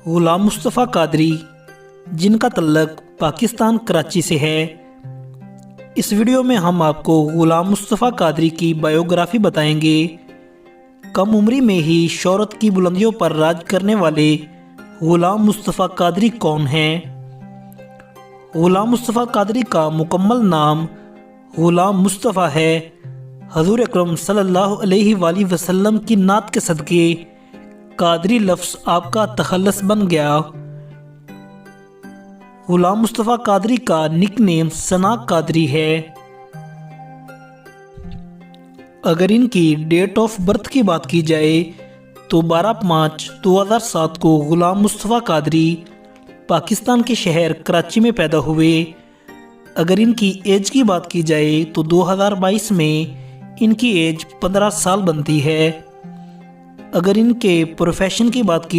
غلام مصطفیٰ قادری، جن کا تعلق پاکستان کراچی سے ہے۔ اس ویڈیو میں ہم آپ کو غلام مصطفیٰ قادری کی بائیوگرافی بتائیں گے۔ کم عمری میں ہی شہرت کی بلندیوں پر راج کرنے والے غلام مصطفیٰ قادری کون ہیں؟ غلام مصطفیٰ قادری کا مکمل نام غلام مصطفیٰ ہے۔ حضور اکرم صلی اللہ علیہ وآلہ وسلم کی نعت کے صدقے قادری لفظ آپ کا تخلص بن گیا۔ غلام مصطفیٰ قادری کا نک نیم ثنا قادری ہے۔ اگر ان کی ڈیٹ آف برتھ کی بات کی جائے تو 12/5/2007 کو غلام مصطفیٰ قادری پاکستان کے شہر کراچی میں پیدا ہوئے۔ اگر ان کی ایج کی بات کی جائے تو 2022 میں ان کی ایج 15 سال بنتی ہے۔ اگر ان کے پروفیشن کی بات کی